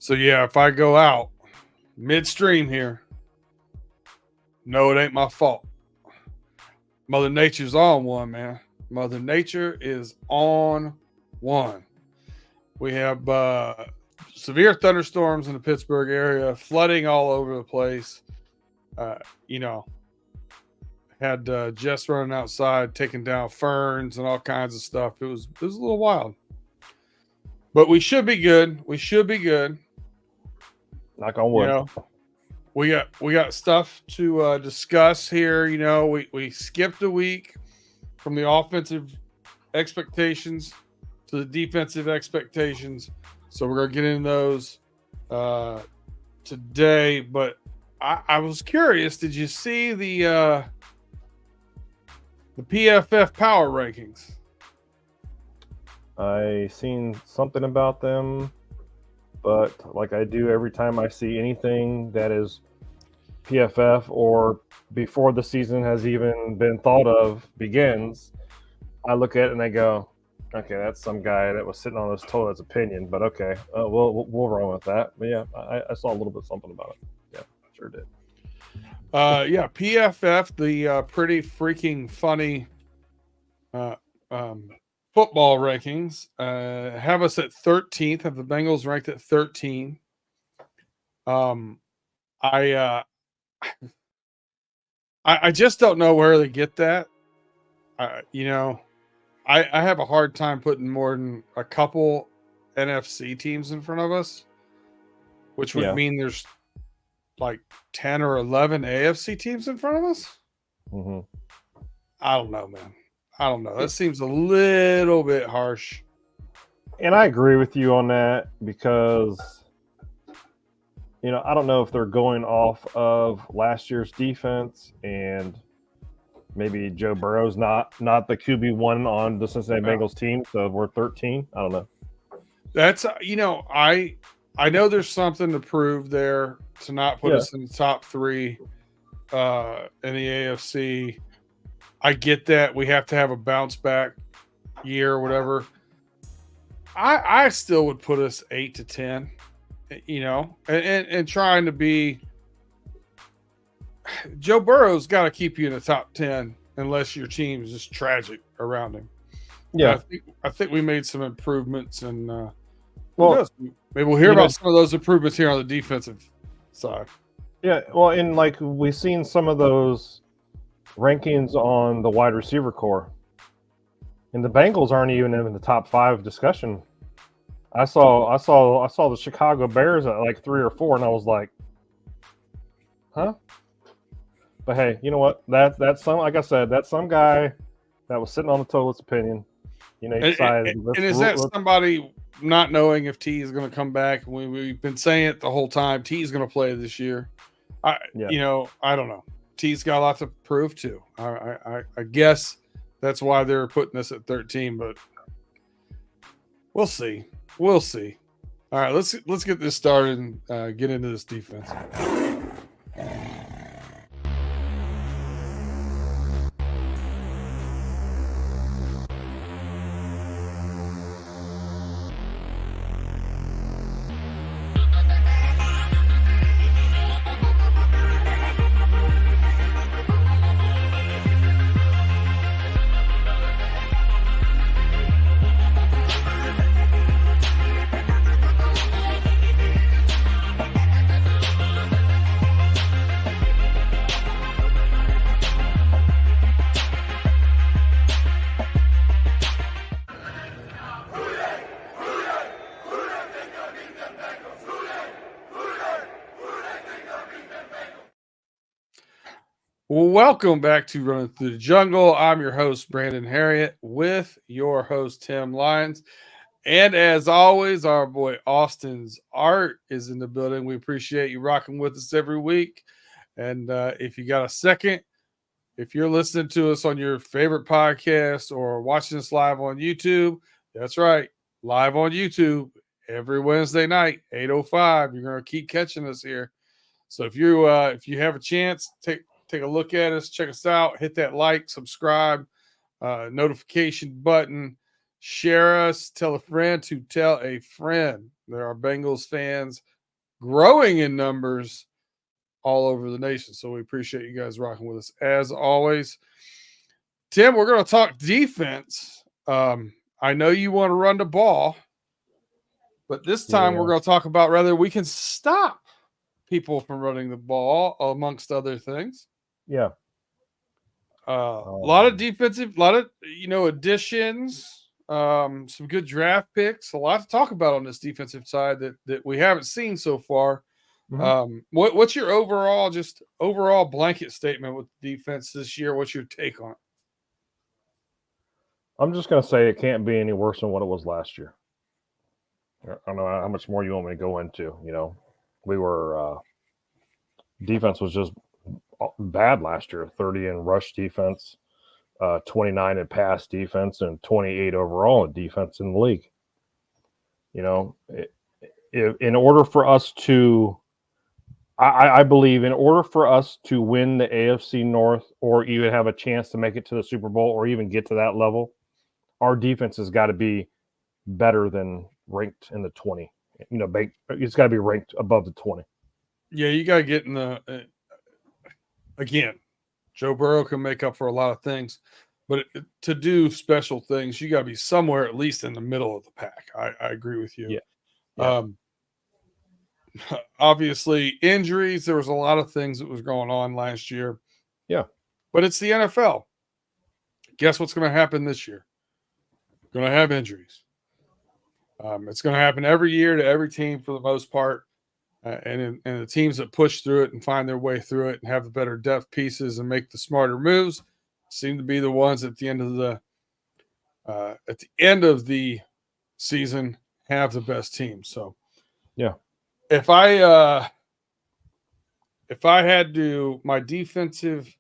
So, yeah, if I go out midstream here, no, it ain't my fault. Mother Nature's on one, man. Mother Nature is on one. We have severe thunderstorms in the Pittsburgh area, flooding all over the place. You know, had Jess running outside, taking down ferns and all kinds of stuff. It was a little wild, but we should be good. We should be good. Knock on wood. You know, we got stuff to discuss here. You know, we skipped a week from the offensive expectations to the defensive expectations, so we're gonna get into those today. But I was curious. Did you see the PFF power rankings? I seen something about them, but like I do every time I see anything that is PFF or before the season has even been thought of begins, I look at it and I go, okay, that's some guy that was sitting on his toilet's opinion, but okay, we'll run with that. But yeah, I saw a little bit something about it. Yeah, sure did. Yeah, PFF, the pretty freaking funny football rankings, have us at 13th. Have the Bengals ranked at 13. I just don't know where they get that. You know, I have a hard time putting more than a couple NFC teams in front of us, which would mean there's like 10 or 11 AFC teams in front of us. Mm-hmm. I don't know, man. I don't know. That seems a little bit harsh. And I agree with you on that because, you know, I don't know if they're going off of last year's defense and maybe Joe Burrow's not the QB1 on the Cincinnati Bengals team, so we're 13. I don't know. That's, you know, I know there's something to prove there to not put us in the top 3 in the AFC. I get that we have to have a bounce back year or whatever. I still would put us 8 to 10, you know, and trying to be. Joe Burrow's got to keep you in the top 10 unless your team is just tragic around him. Yeah, I think we made some improvements, and well, maybe we'll hear about some of those improvements here on the defensive side. Yeah, well, and like we've seen some of those rankings on the wide receiver core, and the Bengals aren't even in the top 5 discussion. I saw the Chicago Bears at like 3 or 4, and I was like, huh? But hey, you know what? That's some, like I said, that's some guy that was sitting on the toilet's opinion. You know, he decided. And is that somebody not knowing if T is going to come back? We've been saying it the whole time. T is going to play this year. You know, I don't know. T's got a lot to prove too. I guess that's why they're putting us at 13, but we'll see. We'll see. All right, let's get this started and get into this defense. Welcome back to Running Through the Jungle. I'm your host, Brandon Herriott, with your host, Tim Lyons. And as always, our boy Austin's Art is in the building. We appreciate you rocking with us every week. And if you got a second, if you're listening to us on your favorite podcast or watching us live on YouTube, that's right, live on YouTube every Wednesday night, 8:05. You're going to keep catching us here. So if you have a chance, take a look at us, check us out, hit that like, subscribe, notification button, share us, tell a friend to tell a friend. There are Bengals fans growing in numbers all over the nation. So we appreciate you guys rocking with us as always. Tim, we're going to talk defense. I know you want to run the ball, but this time we're going to talk about whether we can stop people from running the ball, amongst other things. Yeah. A lot of defensive, a lot of additions, some good draft picks, a lot to talk about on this defensive side that we haven't seen so far. Mm-hmm. What's your overall blanket statement with the defense this year? What's your take on it? I'm just going to say it can't be any worse than what it was last year. I don't know how much more you want me to go into. We were defense was just bad last year. 30 in rush defense, 29 in pass defense, and 28 overall in defense in the league. In order for us to, I believe, in order for us to win the AFC North or even have a chance to make it to the Super Bowl or even get to that level, our defense has got to be better than ranked in the 20. It's got to be ranked above the 20. Yeah, you got to get in the again, Joe Burrow can make up for a lot of things, but to do special things, you got to be somewhere at least in the middle of the pack. I agree with you. Yeah. Obviously, injuries, there was a lot of things that was going on last year. Yeah. But it's the NFL. Guess what's going to happen this year? Going to have injuries. It's going to happen every year to every team for the most part. And the teams that push through it and find their way through it and have the better depth pieces and make the smarter moves seem to be the ones at the end of the season have the best team. So, yeah, if I had to my defensive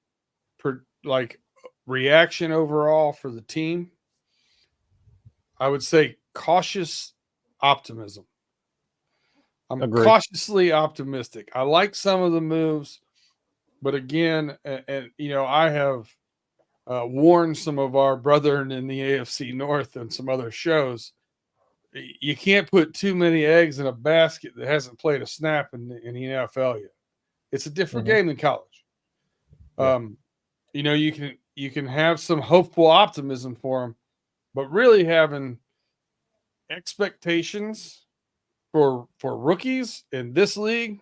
reaction overall for the team, I would say cautious optimism. I'm cautiously optimistic. I like some of the moves, but again, I have warned some of our brethren in the AFC North and some other shows. You can't put too many eggs in a basket that hasn't played a snap in the NFL yet. It's a different game than college. Yeah. You can have some hopeful optimism for them, but really having expectations for rookies in this league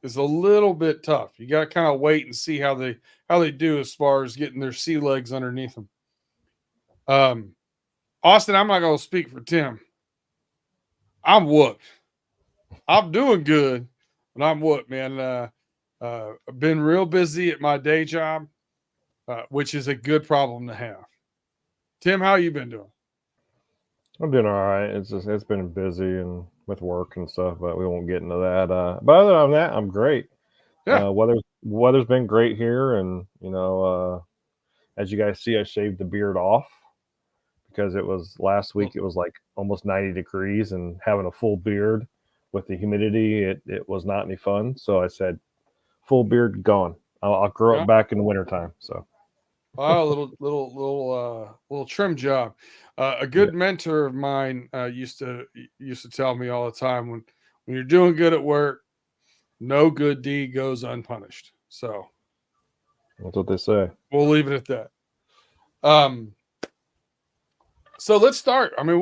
is a little bit tough. You got to kind of wait and see how they do as far as getting their sea legs underneath them. Austin, I'm not going to speak for Tim. I'm whooped. I'm doing good, but I'm whooped, man. I've been real busy at my day job, which is a good problem to have. Tim, how you been doing? I'm doing all right. It's been busy and with work and stuff, but we won't get into that. But other than that, I'm great. Yeah. Weather's been great here, and as you guys see, I shaved the beard off because it was last week. It was like almost 90 degrees, and having a full beard with the humidity, it was not any fun. So I said, full beard gone. I'll grow it back in the wintertime. So. A little trim job. A good mentor of mine used to tell me all the time when you're doing good at work, no good deed goes unpunished. So that's what they say. We'll leave it at that. So let's start. I mean,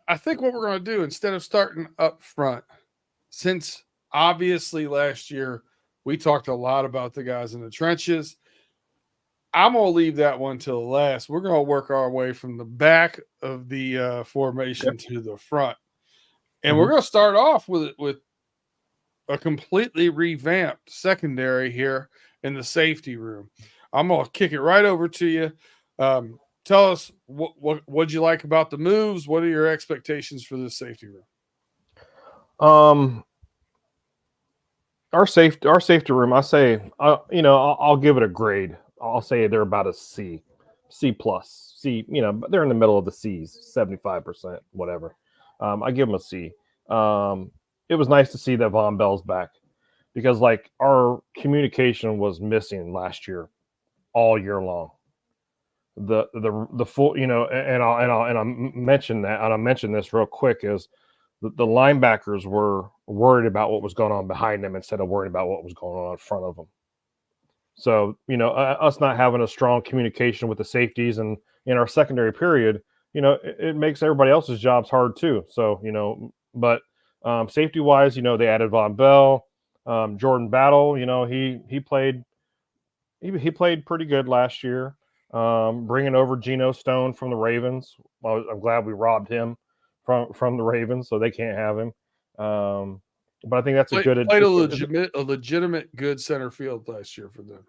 I think what we're going to do, instead of starting up front, since obviously last year we talked a lot about the guys in the trenches, I'm going to leave that one till the last. We're going to work our way from the back of the formation to the front. And we're going to start off with a completely revamped secondary here in the safety room. I'm going to kick it right over to you. Tell us what'd you like about the moves? What are your expectations for this safety room? Our safety room, I say, I'll give it a grade. I'll say they're about a C plus, C. But they're in the middle of the C's, 75%, whatever. I give them a C. It was nice to see that Von Bell's back because our communication was missing last year, all year long. the full, I'll mention that, and I'll mention this real quick, is the linebackers were worried about what was going on behind them instead of worried about what was going on in front of them. So, us not having a strong communication with the safeties and in our secondary period, it makes everybody else's jobs hard too. So, but safety wise, they added Von Bell, Jordan Battle. He played pretty good last year. Bringing over Geno Stone from the Ravens. I'm glad we robbed him from the Ravens, so they can't have him. But I think that's played a legitimate good center field last year for them.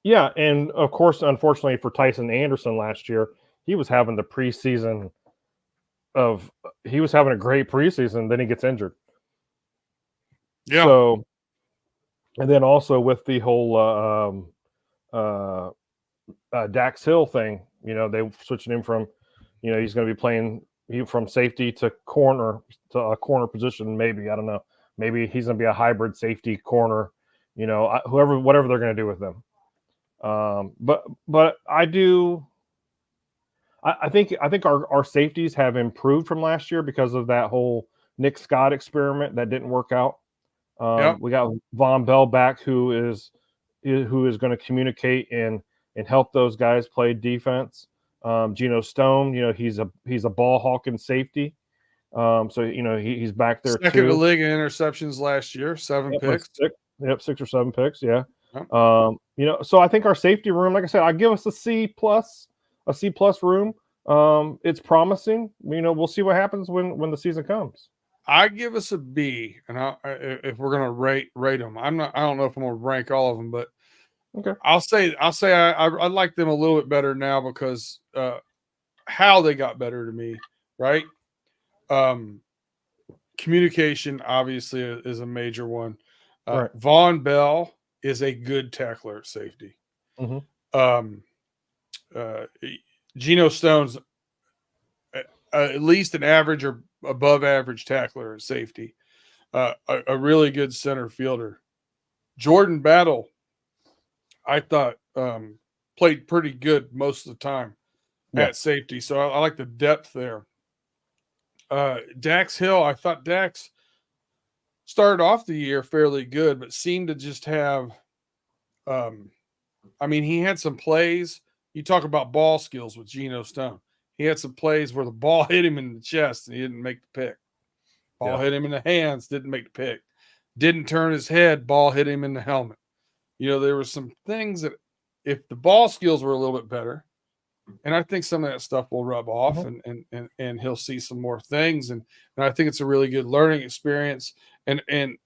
Yeah, and of course, unfortunately for Tyson Anderson last year, he was having a great preseason, then he gets injured. Yeah. So, and then also with the whole Dax Hill thing, they switching him from, he's going to be playing from safety to a corner position. Maybe, I don't know. Maybe he's going to be a hybrid safety corner. Whatever they're going to do with them. But I think our safeties have improved from last year because of that whole Nick Scott experiment that didn't work out. We got Von Bell back, who is going to communicate and help those guys play defense. Geno Stone, he's a ball hawking safety. So he's back there. Second in the league in interceptions last year, 7 picks. 6 or 7 picks, yeah. So I think our safety room, like I said, I give us a C+ room. It's promising. We'll see what happens when the season comes. I give us a B, and if we're gonna rate them, I don't know if I'm gonna rank all of them, but okay, I'll say I like them a little bit better now because how they got better to me, right? Communication obviously is a major one. Right. Von Bell is a good tackler at safety. Mm-hmm. Geno Stone's at least an average or above average tackler at safety. A really good center fielder. Jordan Battle, I thought played pretty good most of the time at safety. So I like the depth there. Dax Hill, I thought Dax started off the year fairly good, but seemed to just have he had some plays. You talk about ball skills with Geno Stone. He had some plays where the ball hit him in the chest and he didn't make the pick. Ball hit him in the hands, didn't make the pick. Didn't turn his head, ball hit him in the helmet. There were some things that if the ball skills were a little bit better, and I think some of that stuff will rub off and he'll see some more things. And I think it's a really good learning experience. And you're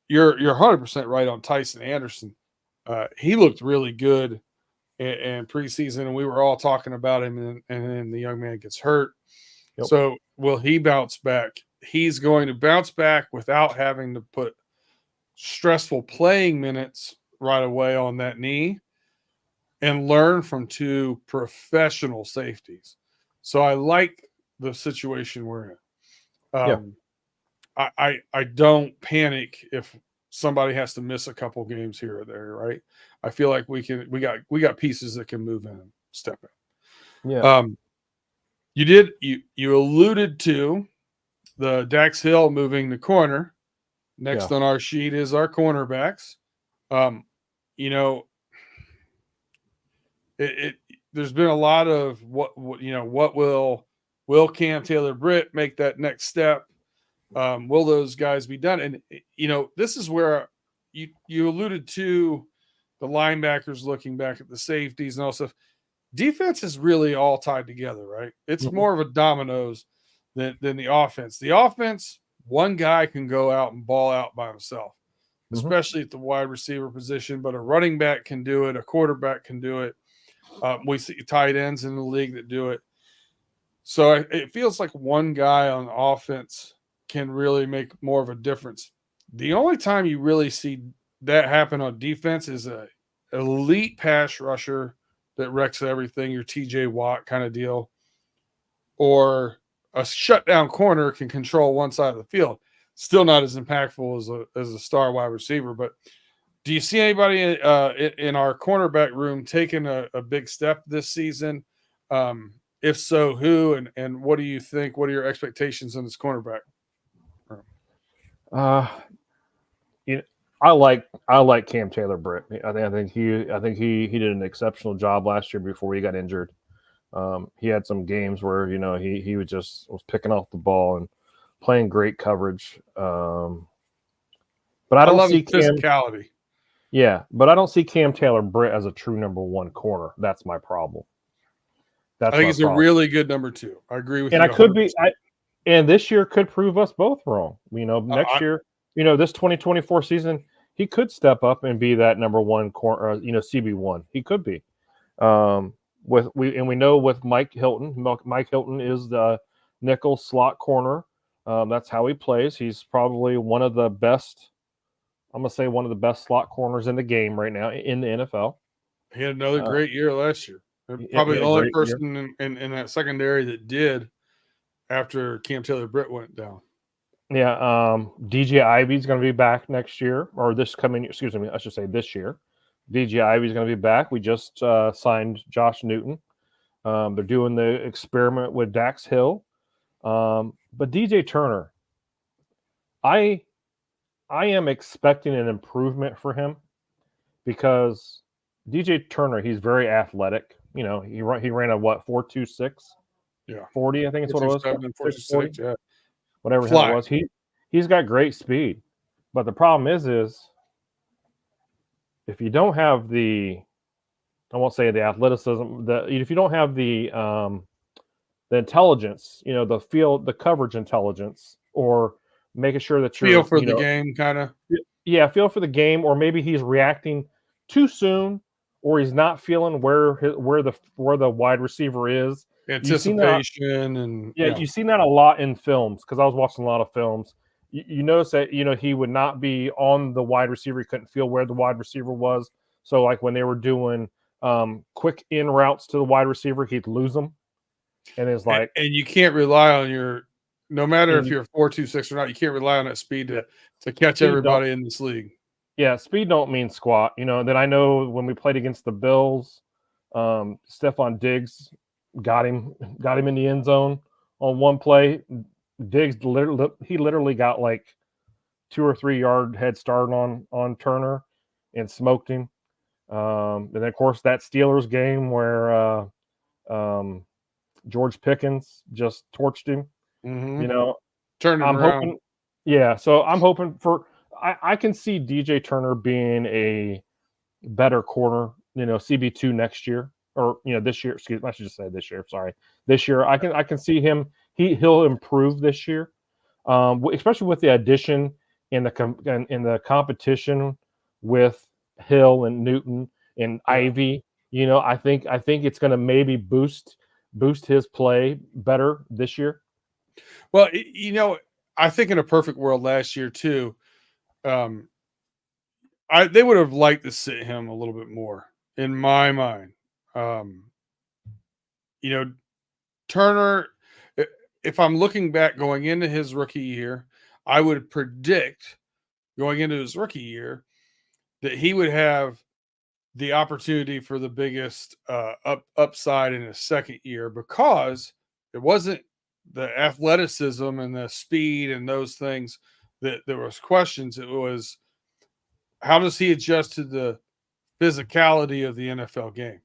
100% right on Tyson Anderson. He looked really good in preseason, and we were all talking about him, and then the young man gets hurt. Yep. So will he bounce back? He's going to bounce back without having to put stressful playing minutes right away on that knee and learn from 2 professional safeties. So I like the situation we're in. I don't panic if somebody has to miss a couple games here or there, right? I feel like we got pieces that can move in and step in. Yeah. You alluded to the Dax Hill moving the corner. Next on our sheet is our cornerbacks. There's been a lot of what will Cam Taylor-Britt make that next step? Will those guys be done? And this is where you alluded to the linebackers looking back at the safeties and all stuff. Defense is really all tied together, right? It's more of a dominoes than the offense. The offense, one guy can go out and ball out by himself, especially at the wide receiver position, but a running back can do it. A quarterback can do it. We see tight ends in the league that do it. So it feels like one guy on offense can really make more of a difference. The only time you really see that happen on defense is a elite pass rusher that wrecks everything, your TJ Watt kind of deal, or a shutdown corner can control one side of the field. Still not as impactful as a star wide receiver, but Do you see anybody in our cornerback room taking a big step this season? If so, who and what do you think? What are your expectations on this cornerback room? Uh, you know, I like Cam Taylor-Britt. I think he did an exceptional job last year before he got injured. He had some games where he was picking off the ball and playing great coverage. But I I don't love his see Cam. physicality. Yeah, but I don't see Cam Taylor-Britt as a true number one corner. That's my problem. I That's think my he's a problem. really good number 2. I agree with And you I could 100%. be, and this year could prove us both wrong. Next I, year, this 2024 season, he could step up and be that number one corner, CB1. He could be. We know with Mike Hilton. Mike Hilton is the nickel slot corner. That's how he plays. He's probably one of the best. I'm gonna say one of the best slot corners in the game right now in the NFL. he had another great year last year. He Probably had the a only great year. person in that secondary that did after Cam Taylor-Britt went down. Yeah, DJ Ivy's going to be back next year, or this coming. Excuse me, I should say this year. DJ Ivy's going to be back. We just signed Josh Newton. They're doing the experiment with Dax Hill, but DJ Turner, I am expecting an improvement for him because DJ Turner, he's very athletic. He ran a 4.26, Yeah, 40. I think it's what it was. 4.26, yeah. Whatever the hell it was. He's got great speed, but the problem is if you don't have I won't say the athleticism, if you don't have the intelligence, the coverage intelligence, or making sure that Feel for the game, kind of. Yeah, feel for the game, or maybe he's reacting too soon, or he's not feeling where the wide receiver is. Anticipation you've seen that a lot in films because I was watching a lot of films. You notice that he would not be on the wide receiver. He couldn't feel where the wide receiver was. So like when they were doing quick in routes to the wide receiver, he'd lose them. And it's like, and you can't rely on no matter if you're 4.26 or not, you can't rely on that speed to catch everybody in this league. Yeah, speed don't mean squat. That I know when we played against the Bills, Stephon Diggs got him in the end zone on one play. Diggs literally got like 2 or 3 yard head start on Turner and smoked him. And then of course that Steelers game where George Pickens just torched him. Mm-hmm. Turned him around. So I'm hoping for. I can see DJ Turner being a better corner, CB2 next year or this year. Excuse me, I should just say this year. Sorry, this year I can see him. He'll improve this year, especially with the addition in the competition with Hill and Newton and Ivy. I think it's going to maybe boost his play better this year. Well, I think in a perfect world last year too, they would have liked to sit him a little bit more in my mind. Turner, if I'm looking back going into his rookie year, I would predict going into his rookie year that he would have the opportunity for the biggest upside in his second year because it wasn't the athleticism and the speed and those things that there was questions. It was how does he adjust to the physicality of the NFL game?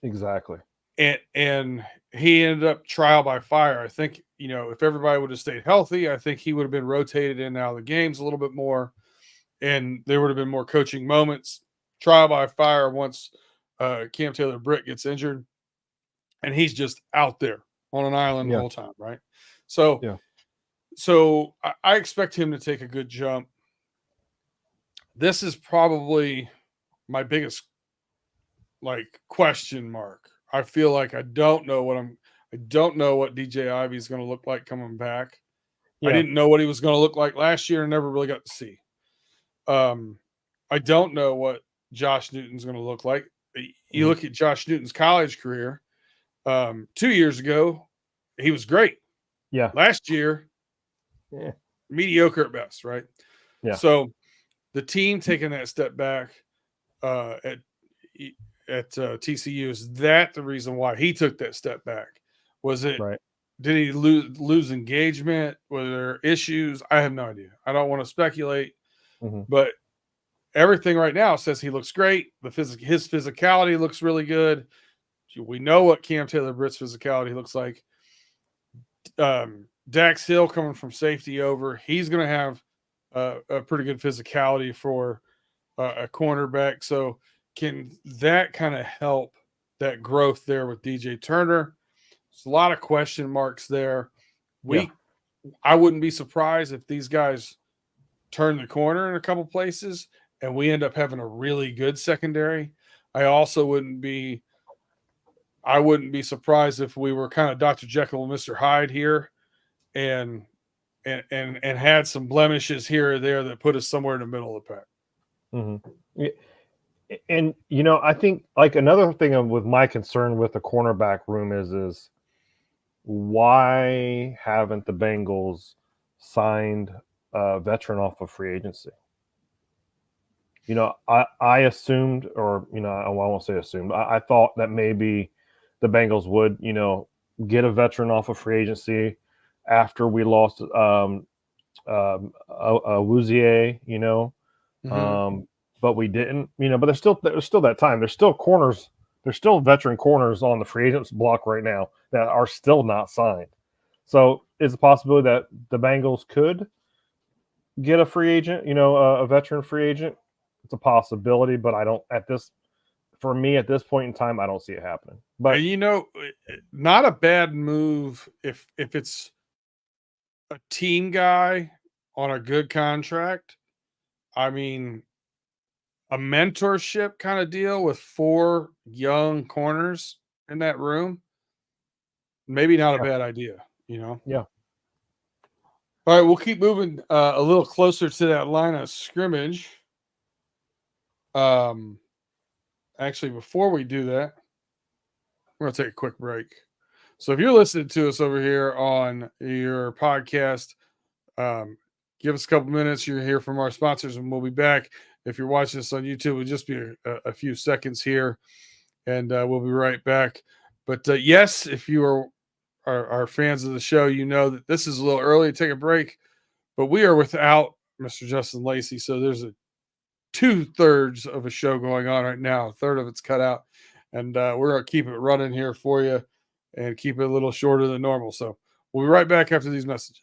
Exactly. And he ended up trial by fire. I think, if everybody would have stayed healthy, I think he would have been rotated in and out of the games a little bit more. And there would have been more coaching moments. Trial by fire once Cam Taylor-Britt gets injured. And he's just out there on an island the whole time, right? So, so I expect him to take a good jump. This is probably my biggest question mark. I feel like I don't know what DJ Ivy is going to look like coming back. I didn't know what he was going to look like last year and never really got to see. I don't know what Josh Newton's going to look like. You look at Josh Newton's college career. 2 years ago, he was great. Yeah. Last year, mediocre at best, right? Yeah. So the team taking that step back at TCU, is that the reason why he took that step back? Was it? Right. Did he lose engagement? Were there issues? I have no idea. I don't want to speculate, but everything right now says he looks great. His physicality looks really good. We know what Cam Taylor-Britt's physicality looks like. Dax Hill coming from safety over, he's going to have a pretty good physicality for a cornerback. So can that kind of help that growth there with DJ Turner? There's a lot of question marks there. I wouldn't be surprised if these guys turn the corner in a couple places and we end up having a really good secondary. I also wouldn't be surprised if we were kind of Dr. Jekyll and Mr. Hyde here and had some blemishes here or there that put us somewhere in the middle of the pack. Mm-hmm. And, I think like another thing with my concern with the cornerback room is why haven't the Bengals signed a veteran off of free agency? I assumed, or, I won't say assumed, I thought that maybe the Bengals would, get a veteran off of free agency after we lost Wouzier, but we didn't, but there's still that time. There's still corners. There's still veteran corners on the free agents block right now that are still not signed. So it's a possibility that the Bengals could get a free agent, a veteran free agent. It's a possibility, but I don't for me at this point in time, I don't see it happening. But not a bad move if it's a team guy on a good contract. I mean, a mentorship kind of deal with 4 young corners in that room, maybe not a bad idea, Yeah. All right, we'll keep moving a little closer to that line of scrimmage. Actually, before we do that, we're going to take a quick break. So if you're listening to us over here on your podcast, give us a couple minutes. You'll hear from our sponsors, and we'll be back. If you're watching this on YouTube, it'll just be a few seconds here, and we'll be right back. But yes, if you are fans of the show, you know that this is a little early to take a break, but we are without Mr. Justin Lacey, so there's a 2/3 of a show going on right now. A third of it's cut out, and we're going to keep it running here for you and keep it a little shorter than normal. So we'll be right back after these messages.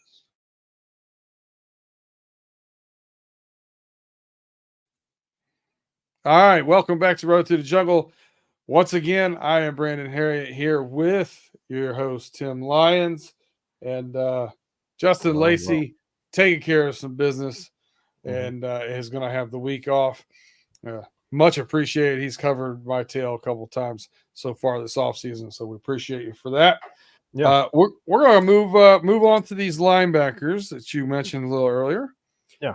All right, welcome back to Road to the Jungle. Once again, I am Brandon Herriott here with your host, Tim Lyons, and Justin Lacey taking care of some business and is going to have the week off. Much appreciated. He's covered my tail a couple times so far this offseason, so we appreciate you for that. Yeah, we're going to move on to these linebackers that you mentioned a little earlier. Yeah.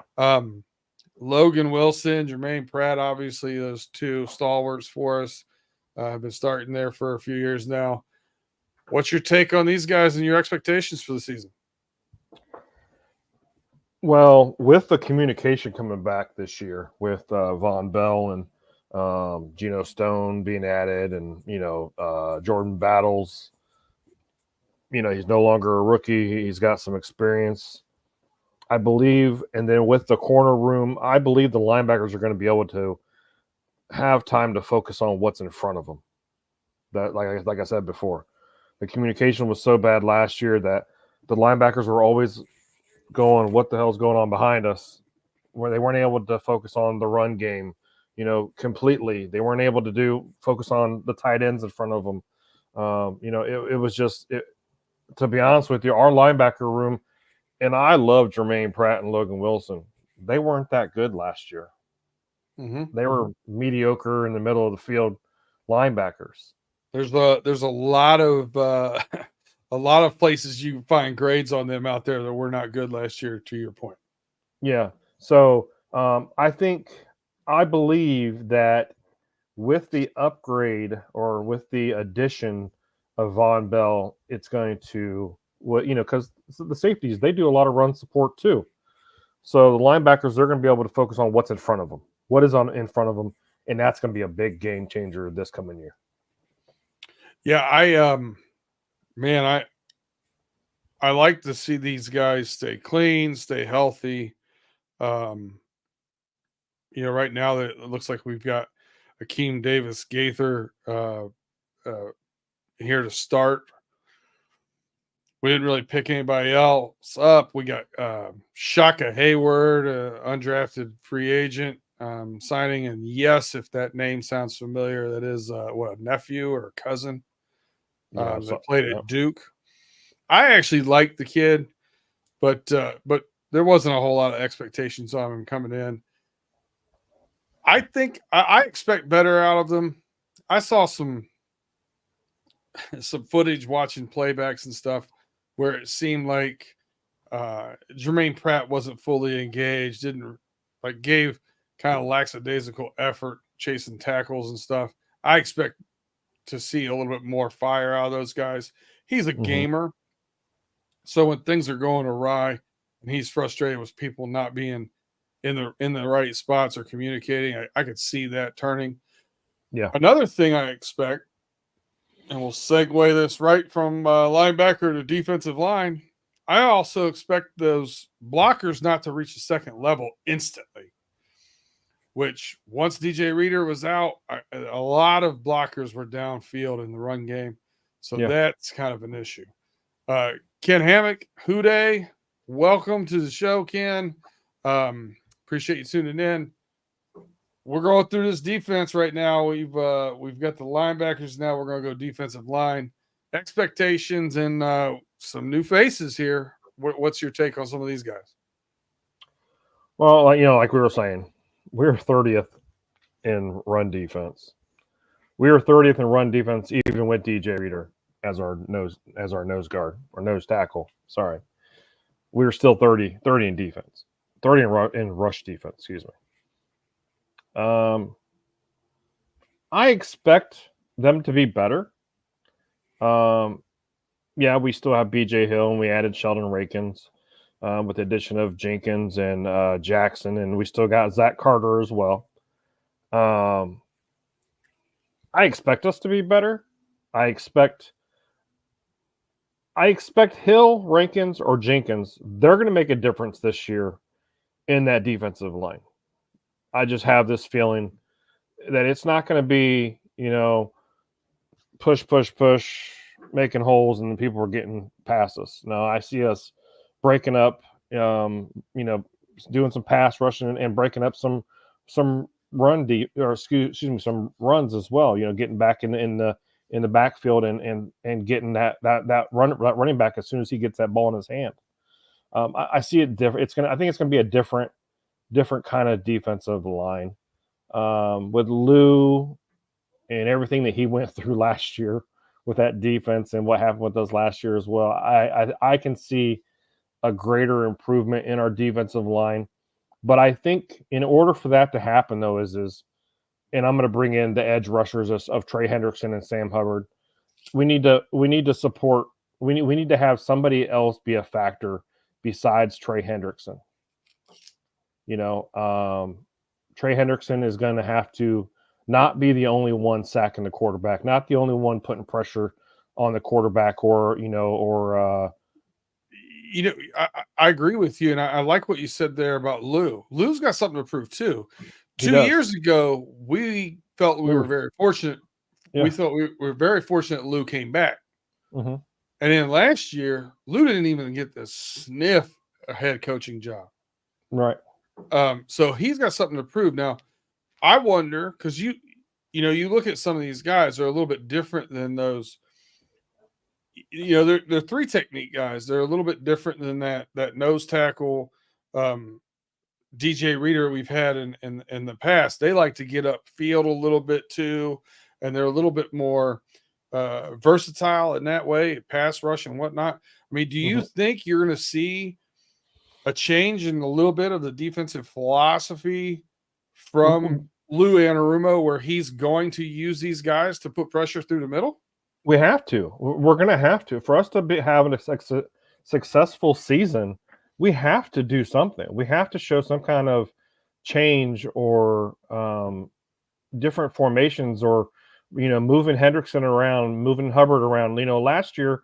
Logan Wilson, Jermaine Pratt, obviously those 2 stalwarts for us. Have been starting there for a few years now. What's your take on these guys and your expectations for the season? Well, with the communication coming back this year with Von Bell and Geno Stone being added and, Jordan Battles, he's no longer a rookie. He's got some experience, I believe. And then with the corner room, I believe the linebackers are going to be able to have time to focus on what's in front of them. That, like I said before, the communication was so bad last year that the linebackers were always going, what the hell's going on behind us, where they weren't able to focus on the run game, completely. They weren't able to focus on the tight ends in front of them. It was just, to be honest with you, our linebacker room, and I love Jermaine Pratt and Logan Wilson. They weren't that good last year. They were mediocre in the middle of the field linebackers. There's a lot of places you find grades on them out there that were not good last year, to your point. Yeah. So I believe that with the upgrade or with the addition of Von Bell, it's going to, because the safeties, they do a lot of run support too. So the linebackers, they're going to be able to focus on what's in front of them, what is in front of them, and that's going to be a big game changer this coming year. Yeah, I like to see these guys stay clean, stay healthy. Right now that it looks like we've got Akeem Davis Gaither here to start. We didn't really pick anybody else up. We got Shaka Hayward, undrafted free agent, signing. And yes, if that name sounds familiar, that is a nephew or cousin that played at Duke. I actually liked the kid, but there wasn't a whole lot of expectations on him coming in. I think I expect better out of them. I saw some footage watching playbacks and stuff where it seemed like Jermaine Pratt wasn't fully engaged, gave kind of lackadaisical effort chasing tackles and stuff. I expect to see a little bit more fire out of those guys. He's a gamer. So when things are going awry and he's frustrated with people not being in the right spots or communicating, I could see that turning. Yeah. Another thing I expect, and we'll segue this right from linebacker to defensive line, I also expect those blockers not to reach the second level instantly, which once DJ Reader was out, a lot of blockers were downfield in the run game. So that's kind of an issue. Ken Hammock, Houday, welcome to the show, Ken. Appreciate you tuning in. We're going through this defense right now. We've got the linebackers now. We're going to go defensive line. Expectations and some new faces here. What's your take on some of these guys? Well, like we were saying, we're 30th in run defense. We were 30th in run defense, even with DJ Reader as our nose guard or nose tackle. Sorry, we were still 30 in defense, 30 in rush defense. Excuse me. I expect them to be better. We still have BJ Hill, and we added Sheldon Rakins with the addition of Jenkins and Jackson, and we still got Zach Carter as well. I expect us to be better. I expect Hill, Rankins, or Jenkins. They're going to make a difference this year in that defensive line. I just have this feeling that it's not going to be, push, making holes and people are getting past us. No, I see us breaking up, doing some pass rushing and breaking up some run deep, or excuse me, some runs as well. Getting back in the backfield and getting that running back as soon as he gets that ball in his hand. I see it different. I think it's going to be a different kind of defensive line with Lou and everything that he went through last year with that defense and what happened with us last year as well. I can see a greater improvement in our defensive line, but I think in order for that to happen though is and I'm going to bring in the edge rushers of Trey Hendrickson and Sam Hubbard. We need to support. We need to have somebody else be a factor besides Trey Hendrickson. Trey Hendrickson is going to have to not be the only one sacking the quarterback, not the only one putting pressure on the quarterback, I agree with you, and I like what you said there about Lou. Lou's got something to prove too. 2 years ago, we felt we were very fortunate. Yeah. We thought we were very fortunate Lou came back. And then last year, Lou didn't even get the sniff a head coaching job. Right. So he's got something to prove. Now, I wonder, because you look at some of these guys, they're a little bit different than those. They're three technique guys. They're a little bit different than that nose tackle DJ Reader we've had in the past. They like to get upfield a little bit too, and they're a little bit more versatile in that way, pass rush and whatnot. I mean, do you think you're going to see a change in a little bit of the defensive philosophy from Lou Anarumo, where he's going to use these guys to put pressure through the middle? We have to. We're going to have to. For us to be having a successful season, we have to do something. We have to show some kind of change or different formations, or moving Hendrickson around, moving Hubbard around. Last year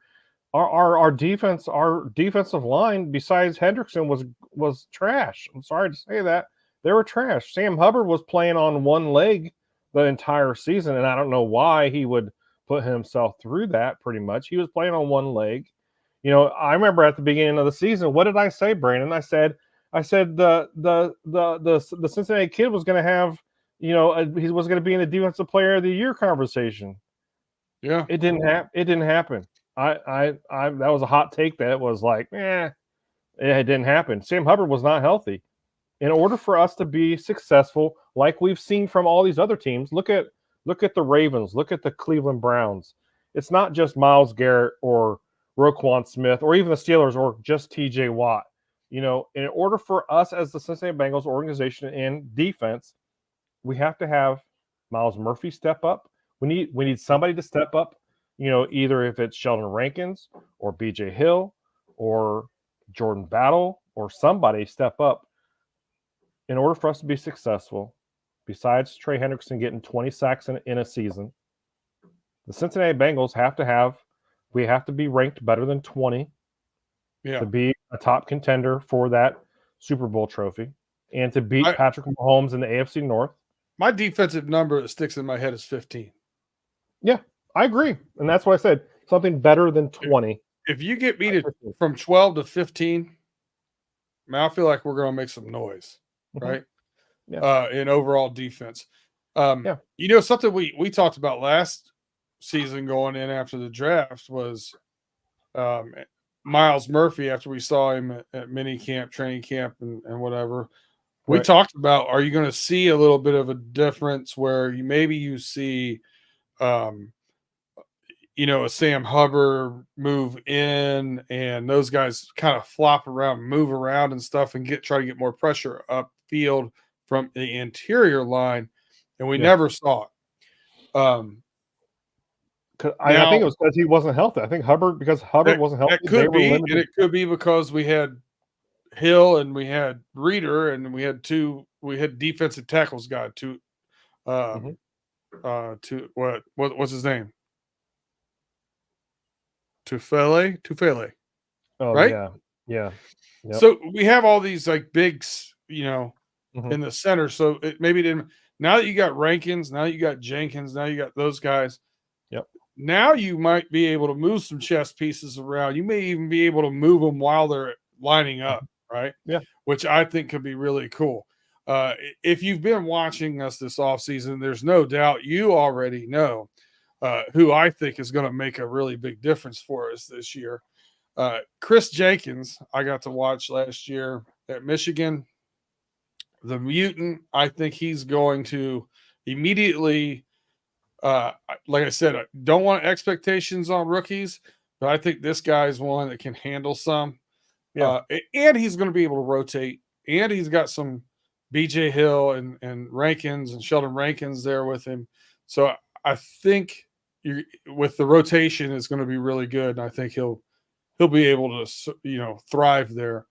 our defensive line besides Hendrickson was trash. I'm sorry to say that. They were trash. Sam Hubbard was playing on one leg the entire season, and I don't know why he would put himself through that. Pretty much, he was playing on one leg. I remember at the beginning of the season, what did I say, Brandon? I said the Cincinnati kid was going to have, he was going to be in the Defensive Player of the Year conversation. Yeah, it didn't happen. It didn't happen. I that was a hot take. That was like, it didn't happen. Sam Hubbard was not healthy. In order for us to be successful, like we've seen from all these other teams, look at the Ravens, look at the Cleveland Browns. It's not just Myles Garrett or Roquan Smith or even the Steelers or just TJ Watt. In order for us as the Cincinnati Bengals organization in defense, we have to have Myles Murphy step up. We need somebody to step up, either if it's Sheldon Rankins or BJ Hill or Jordan Battle or somebody step up in order for us to be successful. Besides Trey Hendrickson getting 20 sacks in a season, the Cincinnati Bengals have to be ranked better than 20 to be a top contender for that Super Bowl trophy and to beat Patrick Mahomes in the AFC North. My defensive number that sticks in my head is 15. Yeah, I agree. And that's why I said something better than 20. If you get me from 12 to 15, I feel like we're going to make some noise, right? Yeah. In overall defense. Something we talked about last season going in after the draft was Myles Murphy, after we saw him at mini camp, training camp, and whatever. We talked about, are you going to see a little bit of a difference where you see a Sam Hubbard move in and those guys kind of flop around, move around and stuff and try to get more pressure upfield from the interior line, and we never saw it. I think it was because he wasn't healthy. I think Hubbard wasn't healthy. That could be, and it could be because we had Hill and we had Reeder and we had defensive tackles guy to what's his name? Tufele. Oh, right? Yeah. Yep. So we have all these like bigs, in the center. So it maybe didn't. Now that you got Rankins, now you got Jenkins, now you got those guys. Yep. Now you might be able to move some chess pieces around. You may even be able to move them while they're lining up, right? Yeah. Which I think could be really cool. If you've been watching us this offseason, there's no doubt you already know who I think is going to make a really big difference for us this year. Chris Jenkins, I got to watch last year at Michigan. The mutant, I think he's going to immediately, like I said, I don't want expectations on rookies, but I think this guy's one that can handle some. Yeah. And he's going to be able to rotate, and he's got some BJ Hill and Rankins and Sheldon Rankins there with him. So I think with the rotation is going to be really good, and I think he'll be able to thrive there.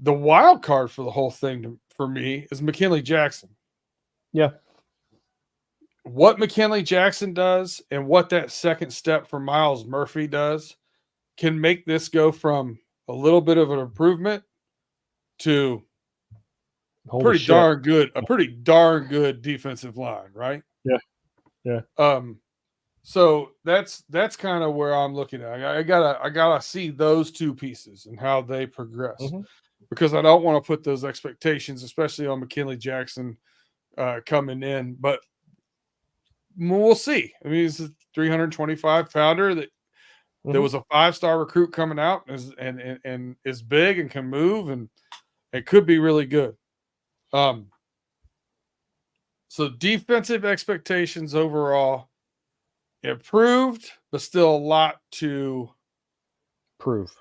The wild card for the whole thing for me is McKinley Jackson. Yeah. What McKinley Jackson does and what that second step for Myles Murphy does can make this go from a little bit of an improvement to a pretty darn good defensive line, right? Yeah. So that's kind of where I'm looking at. I gotta see those two pieces and how they progress, because I don't want to put those expectations, especially on McKinley Jackson coming in. But we'll see. I mean, he's a 325-pounder that was a 5-star recruit coming out and is big and can move, and it could be really good. So defensive expectations overall improved, but still a lot to prove.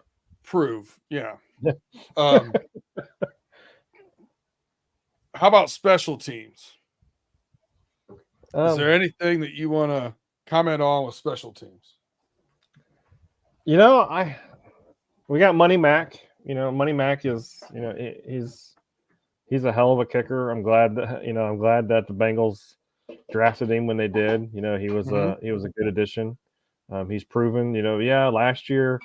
Yeah. How about special teams? Is there anything that you want to comment on with special teams? We got Money Mac. Money Mac is, he's a hell of a kicker. I'm glad that the Bengals drafted him when they did. He was a good addition. He's proven, last year,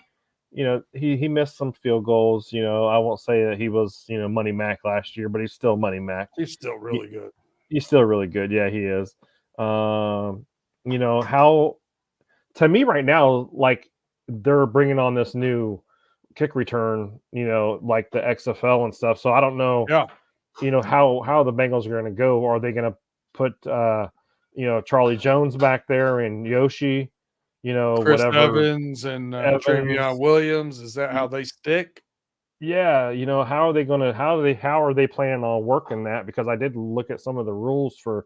he missed some field goals. I won't say that he was, Money Mac last year, but he's still Money Mac. He's still really good. He's still really good. Yeah, he is. How to me right now, like they're bringing on this new kick return, like the XFL and stuff. So I don't know, Yeah. how the Bengals are going to go. Are they going to put, Charlie Jones back there and Yoshi, Chris whatever. Evans and Travion Williams. Is that how they stick? Yeah, how are they going to? How are they planning on working that? Because I did look at some of the rules for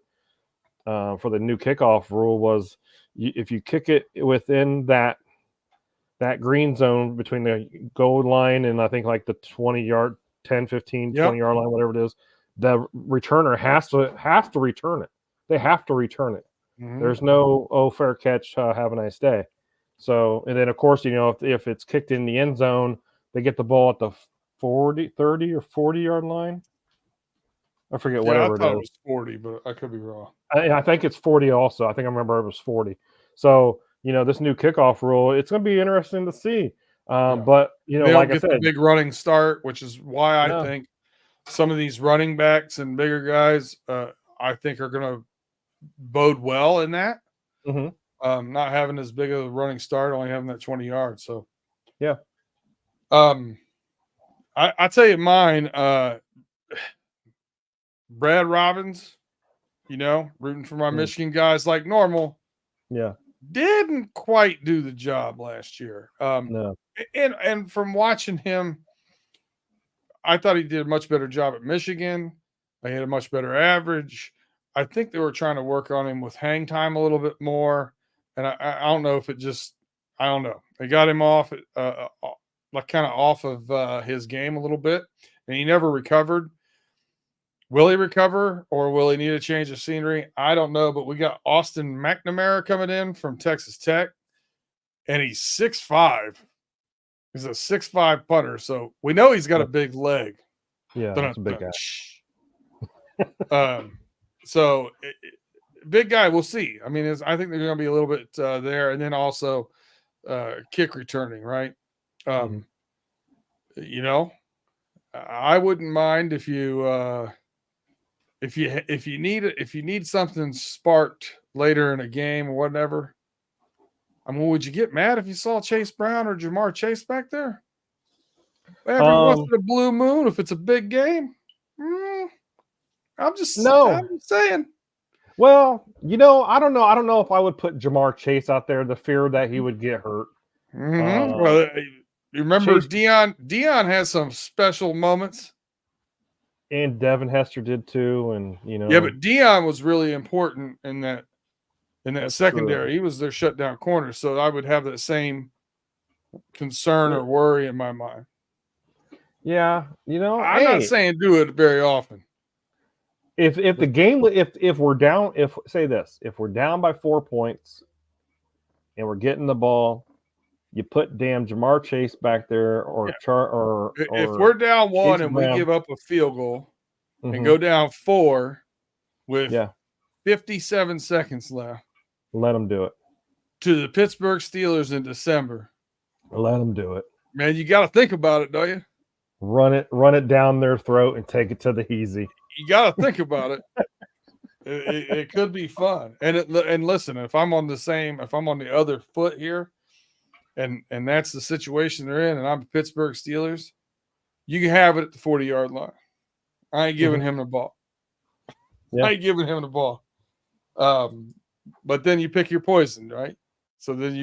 the new kickoff rule was if you kick it within that green zone between the goal line and I think like the 20-yard, 10, 15, 20-yard line, whatever it is, the returner has to return it. They have to return it. Mm-hmm. There's no, fair catch, have a nice day. So, and then of course, if it's kicked in the end zone, they get the ball at the 30 or 40-yard line. I forget whatever I thought it was 40, but I could be wrong. I think it's 40 also. I think I remember it was 40. So, this new kickoff rule, it's going to be interesting to see. But, they like don't get I said, the big running start, which is why I think some of these running backs and bigger guys, I think are going to bode well in that. Mm-hmm. Not having as big of a running start, only having that 20 yards. So, yeah. I tell you mine, Brad Robbins, rooting for my Michigan guys like normal. Yeah. Didn't quite do the job last year. No. And from watching him, I thought he did a much better job at Michigan. He had a much better average. I think they were trying to work on him with hang time a little bit more. And I don't know if I don't know. They got him off, like kind of off of his game a little bit, and he never recovered. Will he recover or will he need a change of scenery? I don't know, but we got Austin McNamara coming in from Texas Tech, and he's 6'5". He's a 6'5" punter, so we know he's got a big leg. Yeah, that's a big guy. So big guy, we'll see. I mean, I think they're going to be a little bit there, and then also kick returning, right? I wouldn't mind if you need something sparked later in a game or whatever. I mean, would you get mad if you saw Chase Brown or Jamar Chase back there? Every once in a blue moon, if it's a big game. I'm just saying. Well, I don't know. I don't know if I would put Jamar Chase out there, the fear that he would get hurt. Well, you remember Chase, Dion has some special moments. And Devin Hester did too, and Yeah, but Dion was really important in that secondary. True. He was their shutdown corner, so I would have that same concern or worry in my mind. Yeah, I'm not saying do it very often. If the game, if we're down, if we're down by 4 points and we're getting the ball, you put damn Jamar Chase back there, or if we're down 1 and we give up a field goal and go down 4 with 57 seconds left, let them do it. To the Pittsburgh Steelers in December, let them do it. Man, you got to think about it, don't you? Run it down their throat and take it to the easy. You got to think about it. It could be fun. And listen, if I'm on the other foot here, and that's the situation they're in, and I'm the Pittsburgh Steelers, you can have it at the 40-yard line. I ain't giving him the ball. Yeah. I ain't giving him the ball. But then you pick your poison, right? So then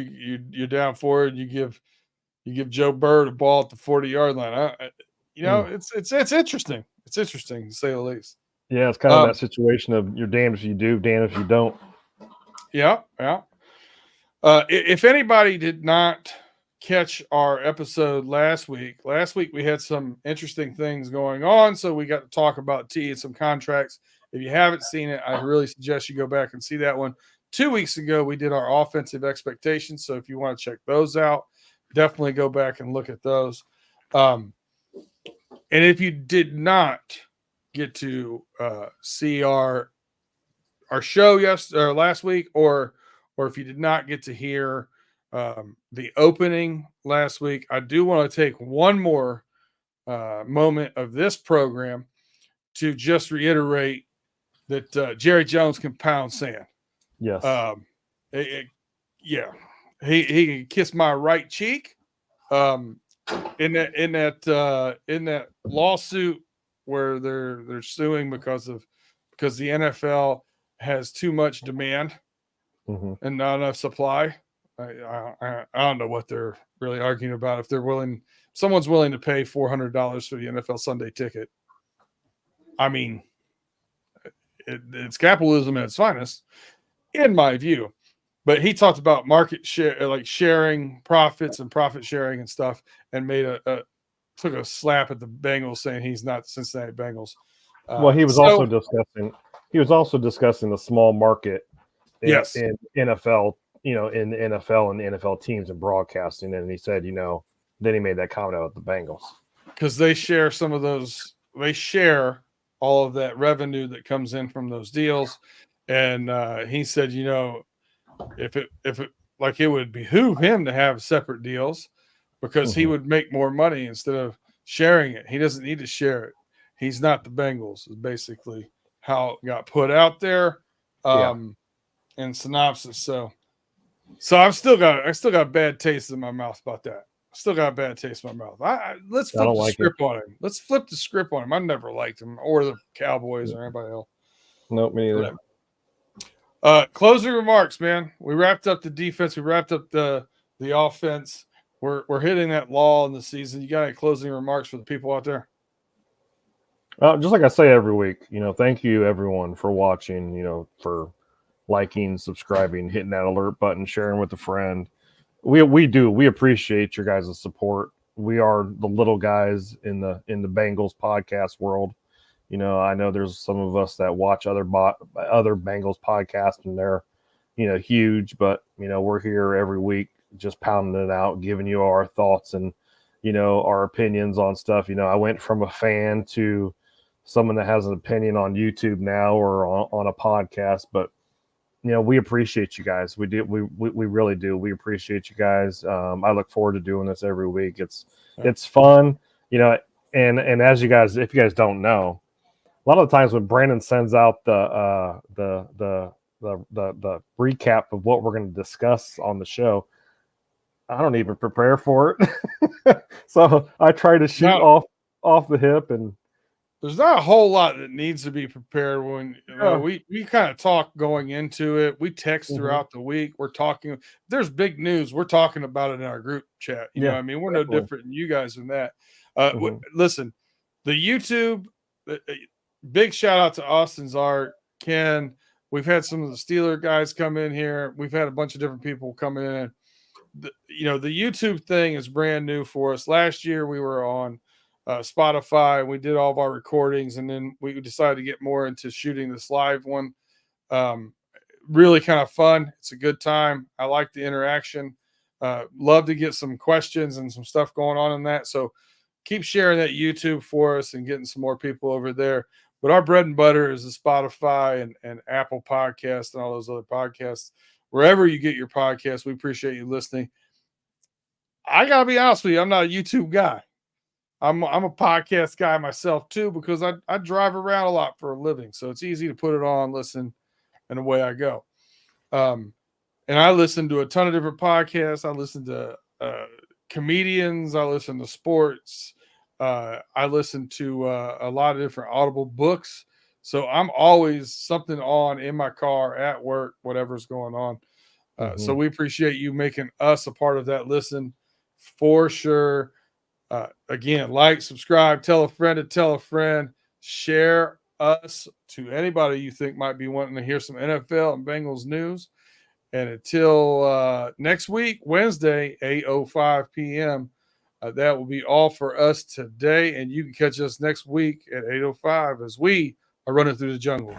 you're down 4 and you give Joe Burrow the ball at the 40-yard line. It's interesting. It's interesting to say the least. Yeah, it's kind of that situation of you're damned if you do, damned if you don't. Yeah. If anybody did not catch our episode last week we had some interesting things going on, so we got to talk about T and some contracts. If you haven't seen it, I really suggest you go back and see that one. 2 weeks ago, we did our offensive expectations, so if you want to check those out, definitely go back and look at those. And if you did not get to see our show last week, or if you did not get to hear the opening last week, I do want to take one more moment of this program to just reiterate that Jerry Jones can pound sand. Yes. Yeah, he can kiss my right cheek. In that lawsuit where they're suing because the NFL has too much demand and not enough supply. I don't know what they're really arguing about. If someone's willing to pay $400 for the NFL Sunday ticket. I mean, it's capitalism at its finest, in my view. But he talked about market share, like sharing profits and profit sharing and stuff, and took a slap at the Bengals, saying he's not the Cincinnati Bengals. Well, he was also discussing the small market in NFL, in the NFL and the NFL teams and broadcasting. And he said, then he made that comment about the Bengals. Because they share some of those, they share all of that revenue that comes in from those deals. And he said, if it like it would behoove him to have separate deals because he would make more money instead of sharing it. He doesn't need to share it. He's not the Bengals, is basically how it got put out there in synopsis. So I still got a bad taste in my mouth about that. Still got a bad taste in my mouth. Let's flip the script on him. Let's flip the script on him. I never liked him or the Cowboys or anybody else. Nope, me neither. Closing remarks, man. We wrapped up the defense. We wrapped up the offense. We're hitting that lull in the season. You got any closing remarks for the people out there? Just like I say every week, thank you everyone for watching, for liking, subscribing, hitting that alert button, sharing with a friend. We appreciate your guys' support. We are the little guys in the Bengals podcast world. I know there's some of us that watch other Bengals podcasts and they're, huge, but we're here every week just pounding it out, giving you our thoughts and, our opinions on stuff. I went from a fan to someone that has an opinion on YouTube now or on a podcast, but we appreciate you guys. We do. We really do. We appreciate you guys. I look forward to doing this every week. It's fun, and as you guys, if you guys don't know, a lot of the times when Brandon sends out the recap of what we're going to discuss on the show, I don't even prepare for it. So I try to shoot off the hip, and there's not a whole lot that needs to be prepared when we kind of talk going into it. We text throughout the week. We're talking. If there's big news, we're talking about it in our group chat. You know what I mean? We're no different than you guys in that. Listen, the YouTube, big shout out to Austin's Art, Ken. We've had some of the Steeler guys come in here. We've had a bunch of different people come in. The YouTube thing is brand new for us. Last year we were on Spotify. We did all of our recordings, and then we decided to get more into shooting this live one. Really kind of fun. It's a good time. I like the interaction. Love to get some questions and some stuff going on in that. So keep sharing that YouTube for us and getting some more people over there. But our bread and butter is the Spotify and Apple Podcasts and all those other podcasts. Wherever you get your podcasts, we appreciate you listening. I got to be honest with you, I'm not a YouTube guy. I'm a podcast guy myself too, because I drive around a lot for a living. So it's easy to put it on, listen, and away I go. And I listen to a ton of different podcasts. I listen to comedians. I listen to sports. I listen to a lot of different Audible books. So I'm always something on in my car, at work, whatever's going on. So we appreciate you making us a part of that listen for sure. Again, like, subscribe, tell a friend to tell a friend, share us to anybody you think might be wanting to hear some NFL and Bengals news. And until next week, Wednesday, 8:05 p.m., that will be all for us today. And you can catch us next week at 8:05 as we are running through the jungle.